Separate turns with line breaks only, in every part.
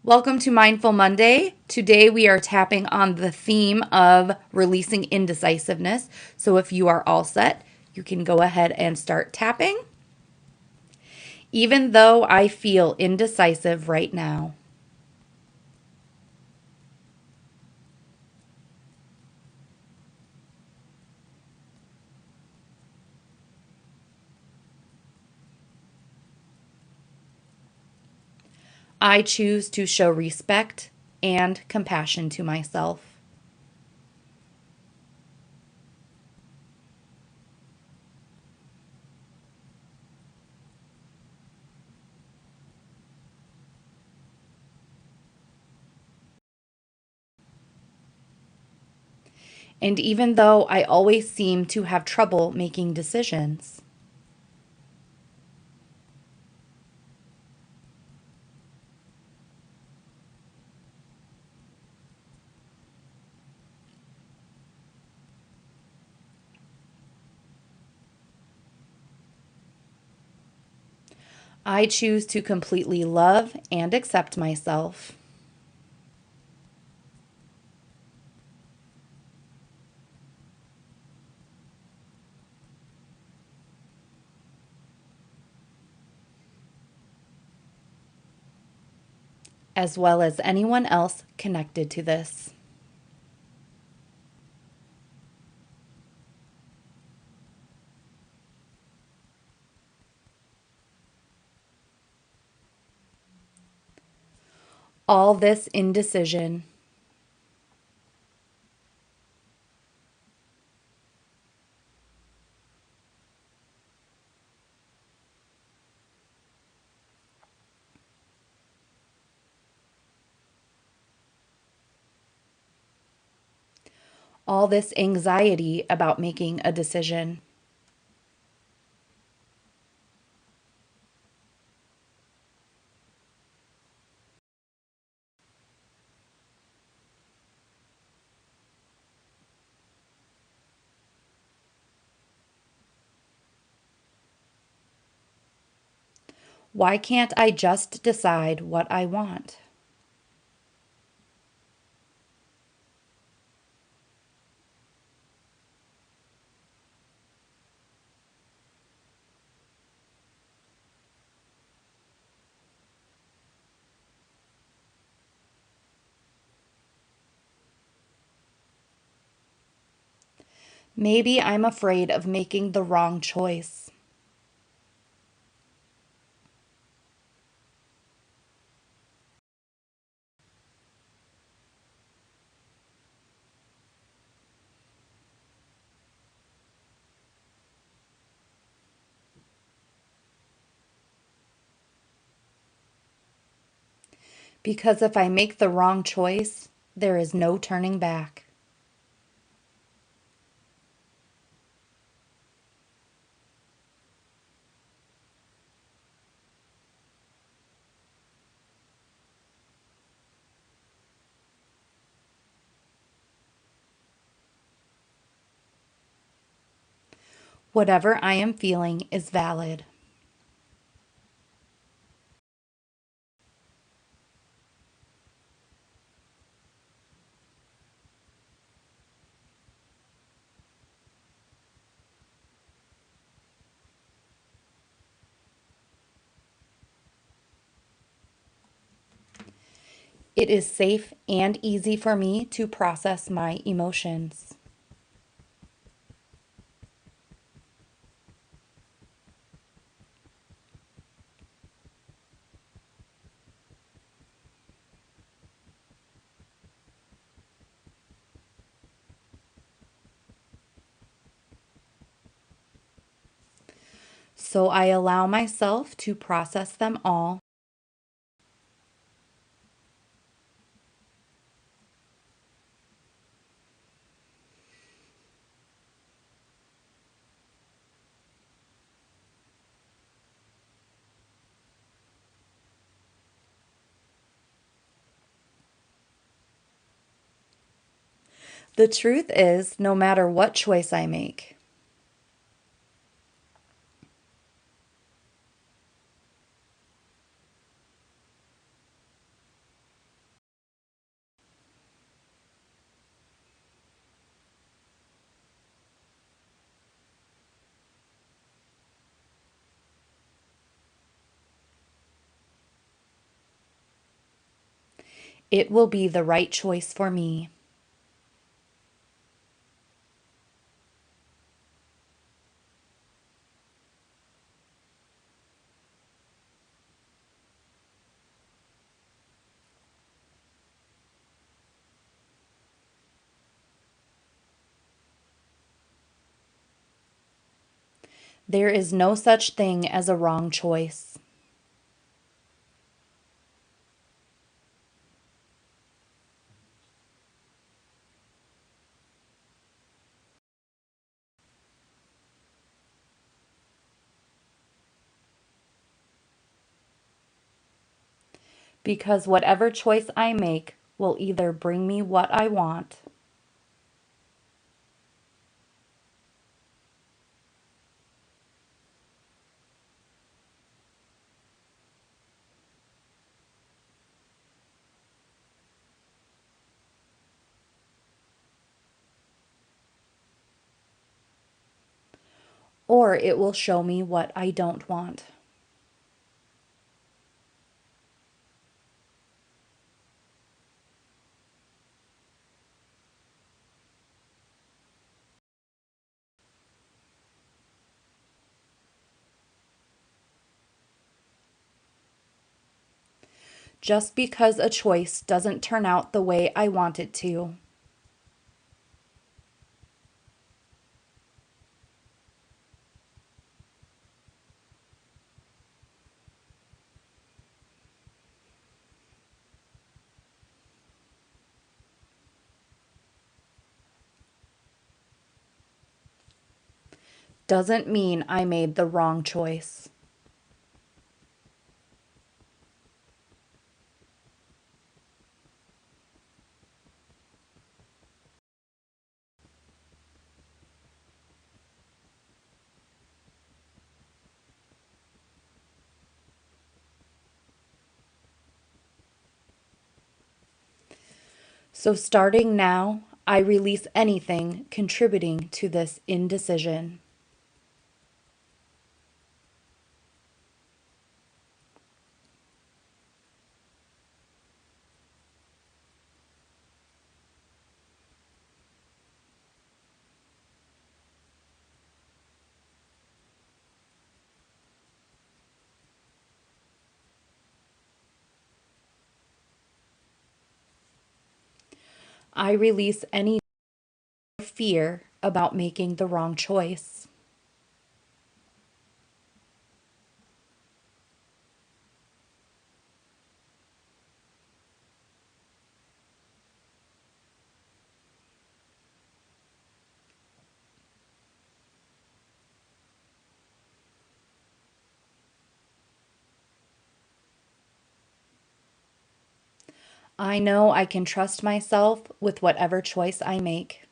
Welcome to Mindful Monday. Today we are tapping on the theme of releasing indecisiveness. So if you are all set, you can go ahead and start tapping. Even though I feel indecisive right now, I choose to show respect and compassion to myself. And even though I always seem to have trouble making decisions, I choose to completely love and accept myself. As well as anyone else connected to this. All this indecision, all this anxiety about making a decision. Why can't I just decide what I want? Maybe I'm afraid of making the wrong choice. Because if I make the wrong choice, there is no turning back. Whatever I am feeling is valid. It is safe and easy for me to process my emotions. So I allow myself to process them all. The truth is, no matter what choice I make, It will be the right choice for me. There is no such thing as a wrong choice. Because whatever choice I make will either bring me what I want or it will show me what I don't want. Just because a choice doesn't turn out the way I want it to, doesn't mean I made the wrong choice. So starting now, I release anything contributing to this indecision. I release any fear about making the wrong choice. I know I can trust myself with whatever choice I make.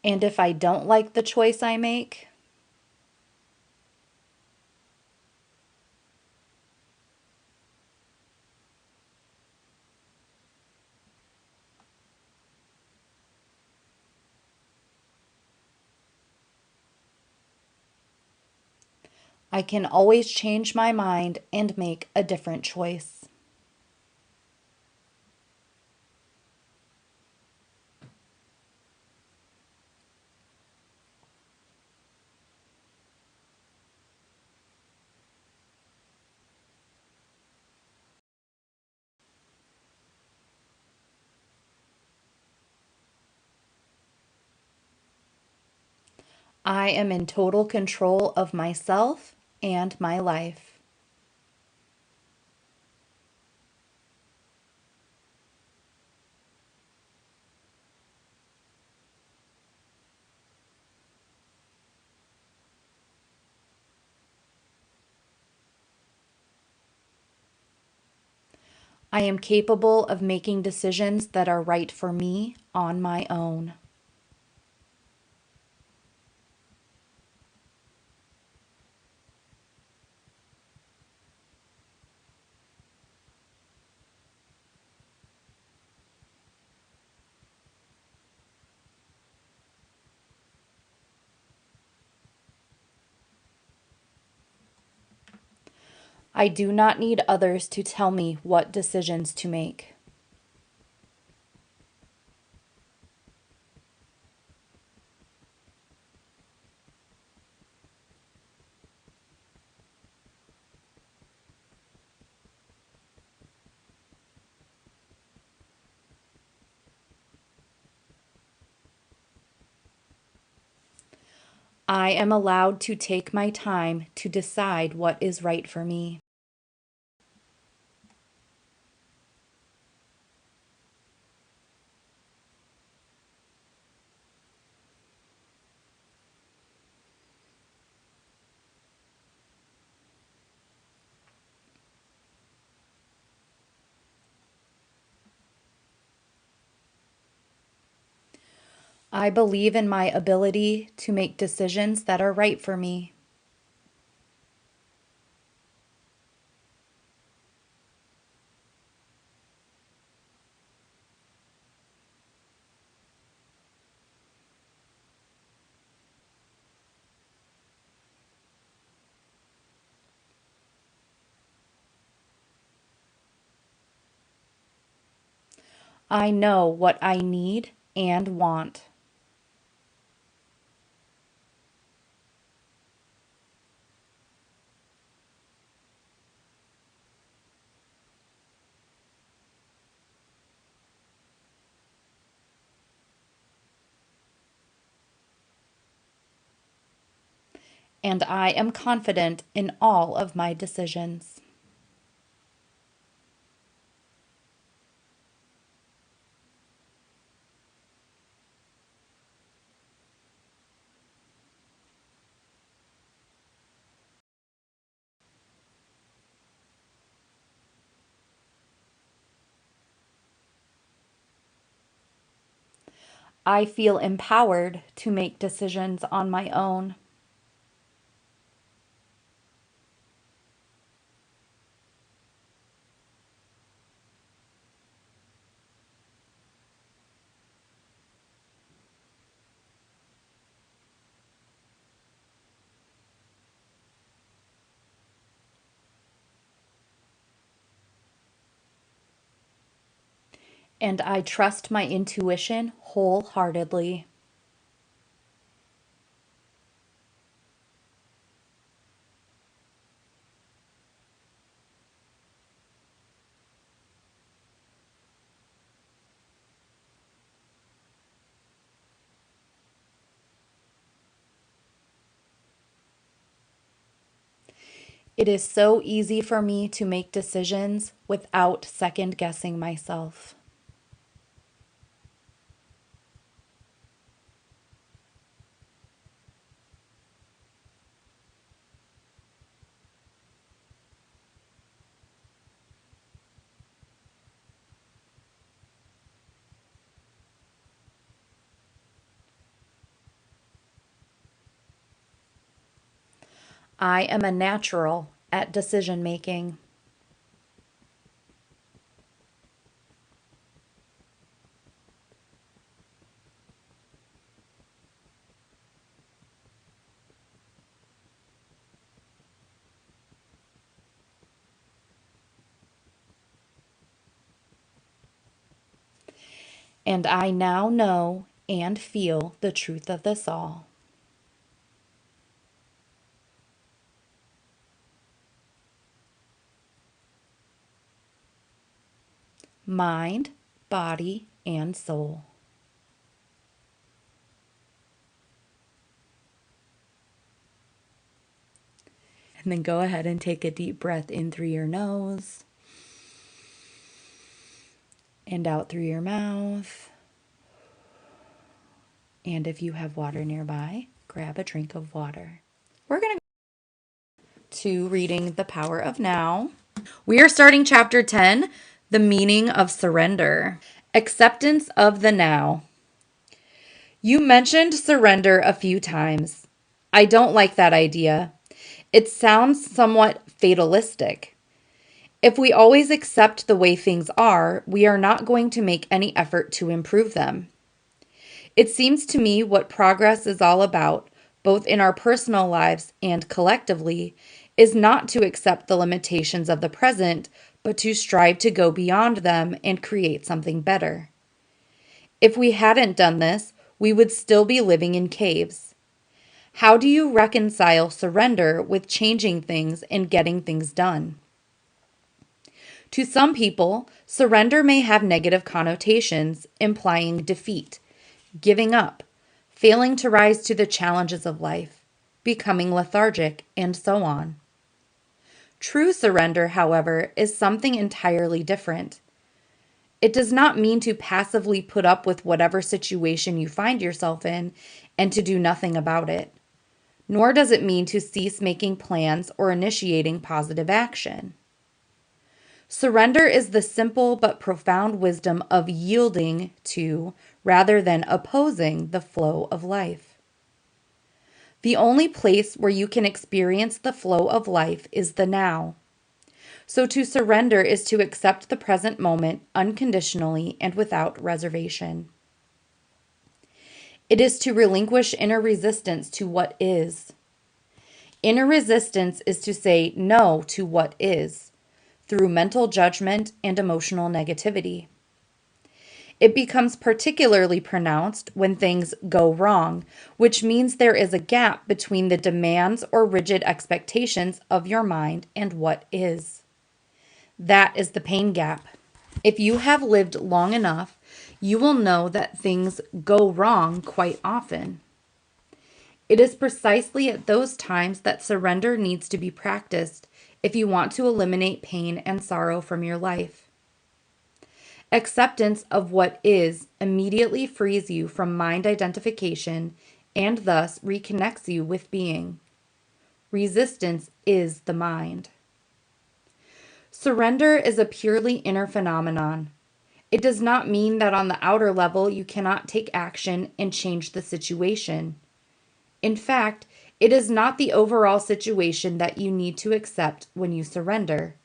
And if I don't like the choice I make, I can always change my mind and make a different choice. I am in total control of myself and my life. I am capable of making decisions that are right for me on my own. I do not need others to tell me what decisions to make. I am allowed to take my time to decide what is right for me. I believe in my ability to make decisions that are right for me. I know what I need and want. And I am confident in all of my decisions. I feel empowered to make decisions on my own. And I trust my intuition wholeheartedly. It is so easy for me to make decisions without second guessing myself. I am a natural at decision making. And I now know and feel the truth of this all. Mind, body, and soul. And then go ahead and take a deep breath in through your nose and out through your mouth. And if you have water nearby, grab a drink of water. We're going to reading The Power of Now. We are starting chapter 10, The Meaning of Surrender. Acceptance of the now. You mentioned surrender a few times. I don't like that idea. It sounds somewhat fatalistic. If we always accept the way things are, we are not going to make any effort to improve them. It seems to me what progress is all about, both in our personal lives and collectively, is not to accept the limitations of the present, but to strive to go beyond them and create something better. If we hadn't done this, we would still be living in caves. How do you reconcile surrender with changing things and getting things done? To some people, surrender may have negative connotations, implying defeat, giving up, failing to rise to the challenges of life, becoming lethargic, and so on. True surrender, however, is something entirely different. It does not mean to passively put up with whatever situation you find yourself in and to do nothing about it. Nor does it mean to cease making plans or initiating positive action. Surrender is the simple but profound wisdom of yielding to, rather than opposing, the flow of life. The only place where you can experience the flow of life is the now. So to surrender is to accept the present moment unconditionally and without reservation. It is to relinquish inner resistance to what is. Inner resistance is to say no to what is, through mental judgment and emotional negativity. It becomes particularly pronounced when things go wrong, which means there is a gap between the demands or rigid expectations of your mind and what is. That is the pain gap. If you have lived long enough, you will know that things go wrong quite often. It is precisely at those times that surrender needs to be practiced if you want to eliminate pain and sorrow from your life. Acceptance of what is immediately frees you from mind identification and thus reconnects you with being. Resistance is the mind. Surrender is a purely inner phenomenon. It does not mean that on the outer level you cannot take action and change the situation. In fact, it is not the overall situation that you need to accept when you surrender,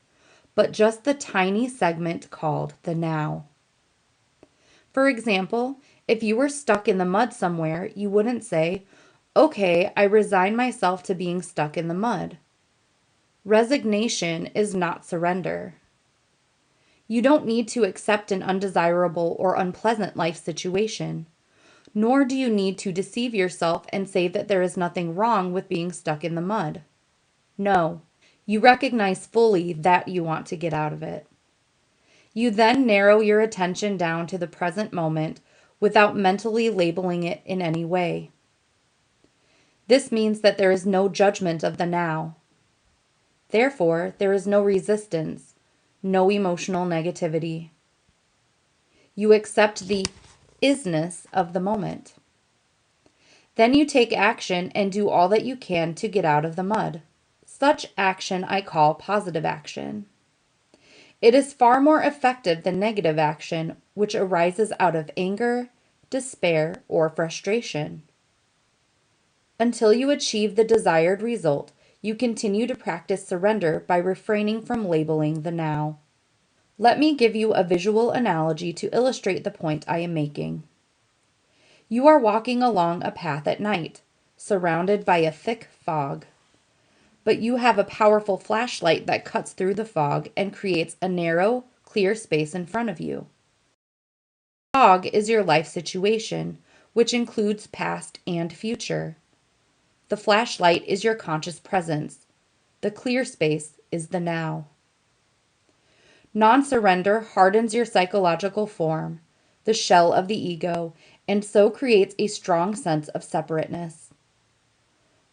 but just the tiny segment called the now. For example, if you were stuck in the mud somewhere, you wouldn't say, "Okay, I resign myself to being stuck in the mud." Resignation is not surrender. You don't need to accept an undesirable or unpleasant life situation. Nor do you need to deceive yourself and say that there is nothing wrong with being stuck in the mud. No, you recognize fully that you want to get out of it. You then narrow your attention down to the present moment without mentally labeling it in any way. This means that there is no judgment of the now. Therefore, there is no resistance, no emotional negativity. You accept the isness of the moment. Then you take action and do all that you can to get out of the mud. Such action I call positive action. It is far more effective than negative action, which arises out of anger, despair, or frustration. Until you achieve the desired result, you continue to practice surrender by refraining from labeling the now. Let me give you a visual analogy to illustrate the point I am making. You are walking along a path at night, surrounded by a thick fog. But you have a powerful flashlight that cuts through the fog and creates a narrow, clear space in front of you. The fog is your life situation, which includes past and future. The flashlight is your conscious presence. The clear space is the now. Non-surrender hardens your psychological form, the shell of the ego, and so creates a strong sense of separateness.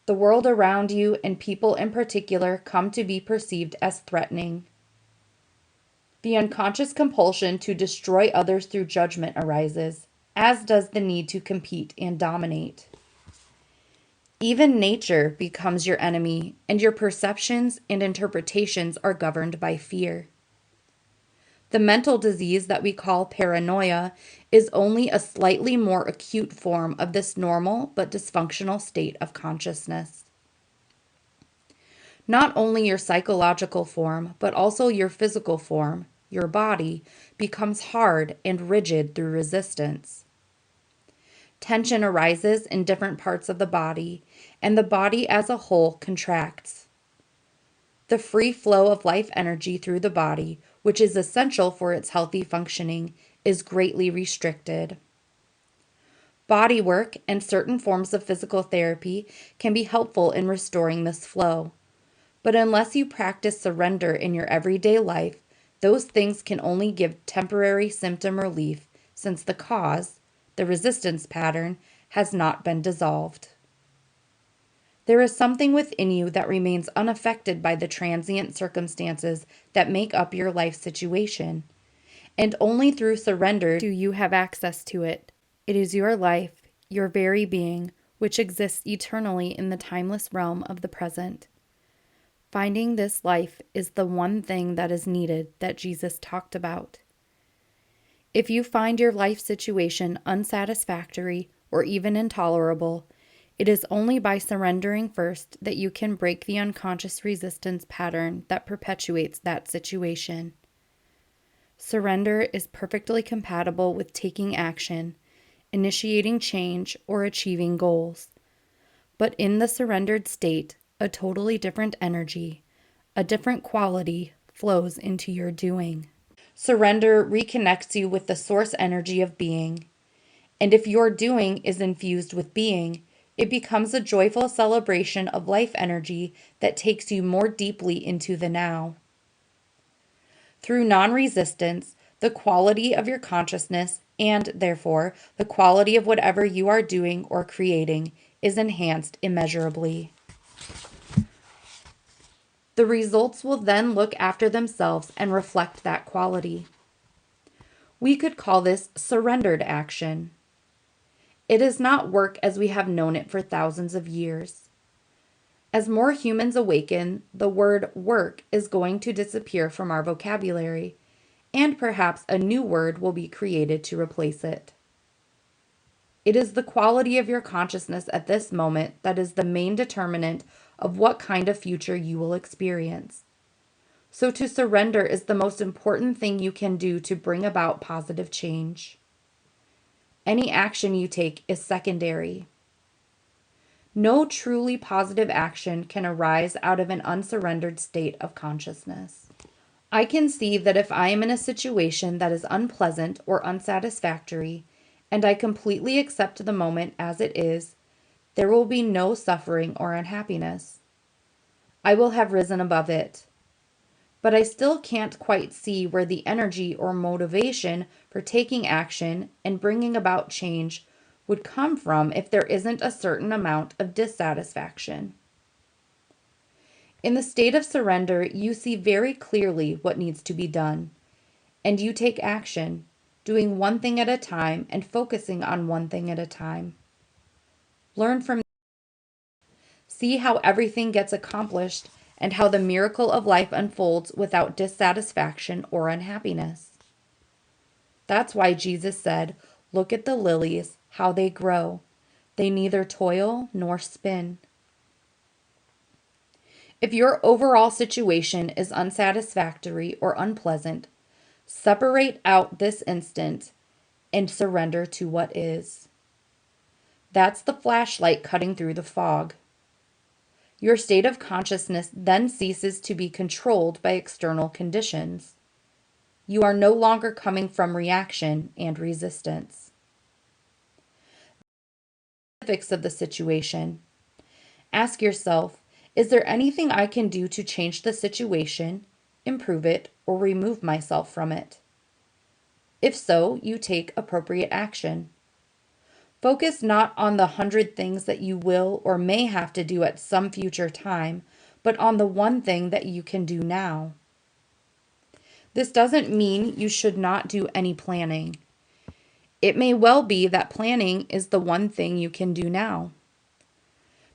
The world around you and people in particular come to be perceived as threatening. The unconscious compulsion to destroy others through judgment arises, as does the need to compete and dominate. Even nature becomes your enemy, and your perceptions and interpretations are governed by fear. The mental disease that we call paranoia is only a slightly more acute form of this normal but dysfunctional state of consciousness. Not only your psychological form, but also your physical form, your body, becomes hard and rigid through resistance. Tension arises in different parts of the body, and the body as a whole contracts. The free flow of life energy through the body, which is essential for its healthy functioning, is greatly restricted. Body work and certain forms of physical therapy can be helpful in restoring this flow. But unless you practice surrender in your everyday life, those things can only give temporary symptom relief since the cause, the resistance pattern, has not been dissolved. There is something within you that remains unaffected by the transient circumstances that make up your life situation, and only through surrender do you have access to it. It is your life, your very being, which exists eternally in the timeless realm of the present. Finding this life is the one thing that is needed that Jesus talked about. If you find your life situation unsatisfactory or even intolerable, it is only by surrendering first that you can break the unconscious resistance pattern that perpetuates that situation. Surrender is perfectly compatible with taking action, initiating change, or achieving goals. But in the surrendered state, a totally different energy, a different quality flows into your doing. Surrender reconnects you with the source energy of being. And if your doing is infused with being, it becomes a joyful celebration of life energy that takes you more deeply into the now. Through non-resistance, the quality of your consciousness, and therefore the quality of whatever you are doing or creating, is enhanced immeasurably. The results will then look after themselves and reflect that quality. We could call this surrendered action. It is not work as we have known it for thousands of years. As more humans awaken, the word work is going to disappear from our vocabulary, and perhaps a new word will be created to replace it. It is the quality of your consciousness at this moment that is the main determinant of what kind of future you will experience. So to surrender is the most important thing you can do to bring about positive change. Any action you take is secondary. No truly positive action can arise out of an unsurrendered state of consciousness. I can see that if I am in a situation that is unpleasant or unsatisfactory, and I completely accept the moment as it is, there will be no suffering or unhappiness. I will have risen above it. But I still can't quite see where the energy or motivation for taking action and bringing about change would come from if there isn't a certain amount of dissatisfaction. In the state of surrender, you see very clearly what needs to be done, and you take action, doing one thing at a time and focusing on one thing at a time. Learn from, see how everything gets accomplished and how the miracle of life unfolds without dissatisfaction or unhappiness. That's why Jesus said, "Look at the lilies, how they grow. They neither toil nor spin." If your overall situation is unsatisfactory or unpleasant, separate out this instant and surrender to what is. That's the flashlight cutting through the fog. Your state of consciousness then ceases to be controlled by external conditions. You are no longer coming from reaction and resistance. Specifics of the situation. Ask yourself, is there anything I can do to change the situation, improve it, or remove myself from it? If so, you take appropriate action. Focus not on the 100 things that you will or may have to do at some future time, but on the one thing that you can do now. This doesn't mean you should not do any planning. It may well be that planning is the one thing you can do now.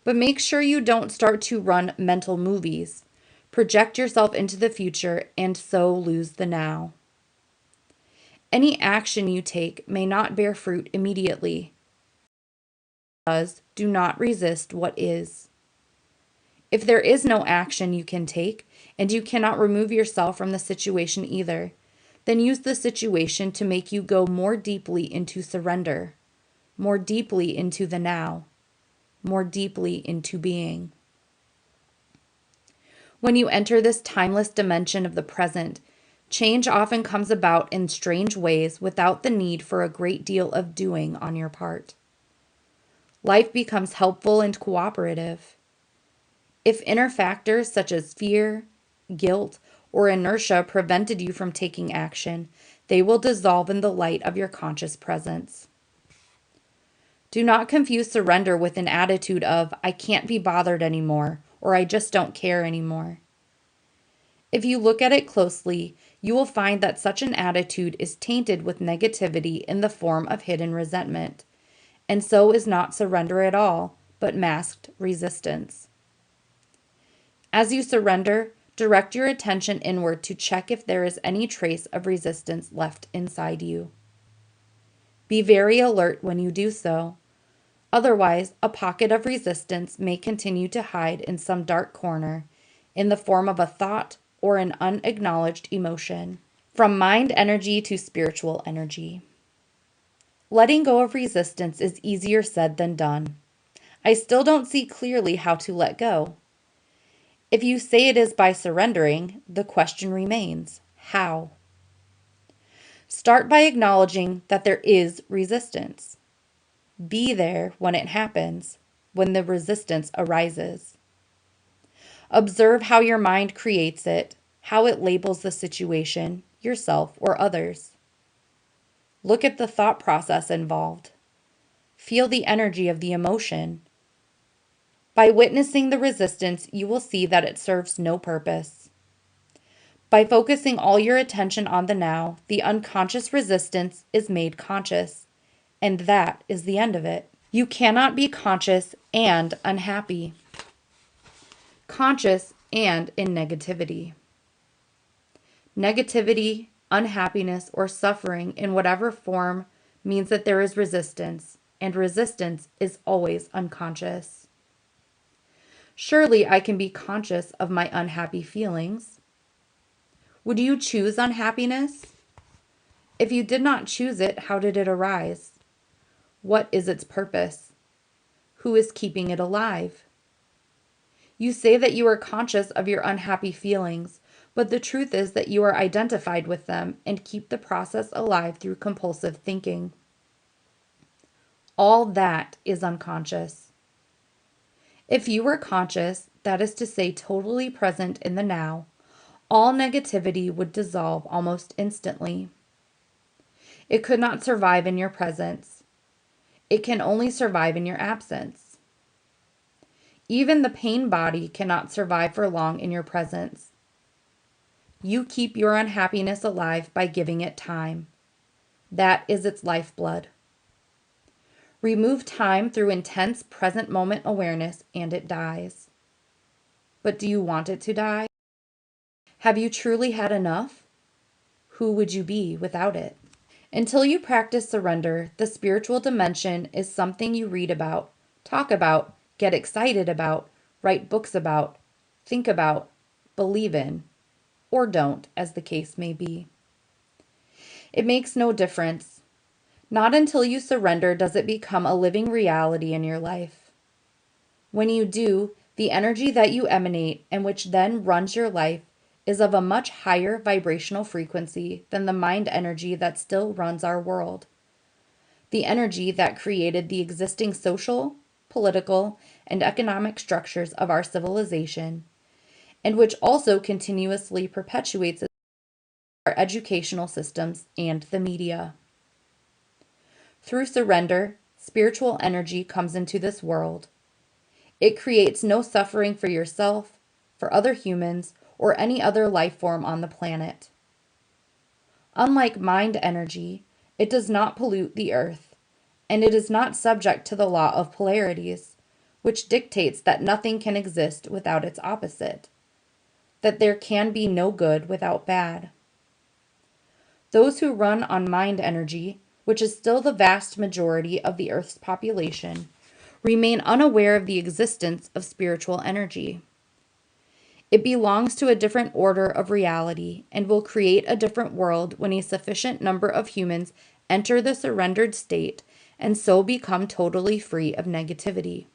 But make sure you don't start to run mental movies, project yourself into the future, and so lose the now. Any action you take may not bear fruit immediately. Do not resist what is. If there is no action you can take, and you cannot remove yourself from the situation either, then use the situation to make you go more deeply into surrender, more deeply into the now, more deeply into being. When you enter this timeless dimension of the present, change often comes about in strange ways without the need for a great deal of doing on your part. Life becomes helpful and cooperative. If inner factors such as fear, guilt, or inertia prevented you from taking action, they will dissolve in the light of your conscious presence. Do not confuse surrender with an attitude of, I can't be bothered anymore, or I just don't care anymore. If you look at it closely, you will find that such an attitude is tainted with negativity in the form of hidden resentment, and so is not surrender at all, but masked resistance. As you surrender, direct your attention inward to check if there is any trace of resistance left inside you. Be very alert when you do so. Otherwise, a pocket of resistance may continue to hide in some dark corner in the form of a thought or an unacknowledged emotion. From mind energy to spiritual energy. Letting go of resistance is easier said than done. I still don't see clearly how to let go. If you say it is by surrendering, the question remains, how? Start by acknowledging that there is resistance. Be there when it happens, when the resistance arises. Observe how your mind creates it, how it labels the situation, yourself, or others. Look at the thought process involved. Feel the energy of the emotion. By witnessing the resistance, you will see that it serves no purpose. By focusing all your attention on the now, the unconscious resistance is made conscious, and that is the end of it. You cannot be conscious and unhappy, conscious and in negativity. Negativity, unhappiness, or suffering in whatever form means that there is resistance, and resistance is always unconscious. Surely I can be conscious of my unhappy feelings. Would you choose unhappiness? If you did not choose it, how did it arise? What is its purpose? Who is keeping it alive? You say that you are conscious of your unhappy feelings, but the truth is that you are identified with them and keep the process alive through compulsive thinking. All that is unconscious. If you were conscious, that is to say totally present in the now, all negativity would dissolve almost instantly. It could not survive in your presence. It can only survive in your absence. Even the pain body cannot survive for long in your presence. You keep your unhappiness alive by giving it time. That is its lifeblood. Remove time through intense present moment awareness and it dies. But do you want it to die? Have you truly had enough? Who would you be without it? Until you practice surrender, the spiritual dimension is something you read about, talk about, get excited about, write books about, think about, believe in, or don't, as the case may be. It makes no difference. Not until you surrender does it become a living reality in your life. When you do, the energy that you emanate and which then runs your life is of a much higher vibrational frequency than the mind energy that still runs our world. The energy that created the existing social, political, and economic structures of our civilization, and which also continuously perpetuates our educational systems and the media. Through surrender, spiritual energy comes into this world. It creates no suffering for yourself, for other humans, or any other life form on the planet. Unlike mind energy, it does not pollute the earth, and it is not subject to the law of polarities, which dictates that nothing can exist without its opposite, that there can be no good without bad. Those who run on mind energy, which is still the vast majority of the Earth's population, remain unaware of the existence of spiritual energy. It belongs to a different order of reality and will create a different world when a sufficient number of humans enter the surrendered state and so become totally free of negativity.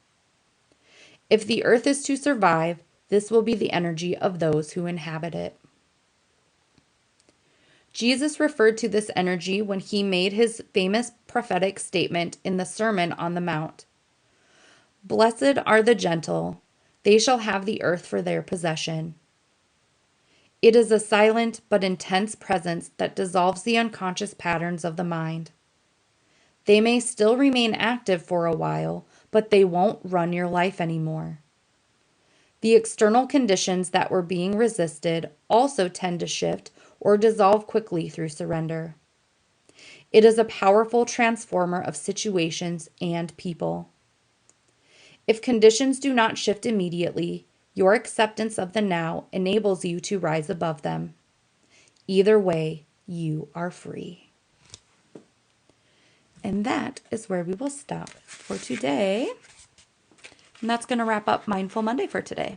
If the Earth is to survive, This will be the energy of those who inhabit it. Jesus referred to this energy when he made his famous prophetic statement in the Sermon on the Mount. Blessed are the gentle, they shall have the earth for their possession. It is a silent but intense presence that dissolves the unconscious patterns of the mind. They may still remain active for a while, but they won't run your life anymore. The external conditions that were being resisted also tend to shift or dissolve quickly through surrender. It is a powerful transformer of situations and people. If conditions do not shift immediately, your acceptance of the now enables you to rise above them. Either way, you are free. And that is where we will stop for today. And that's going to wrap up Mindful Monday for today.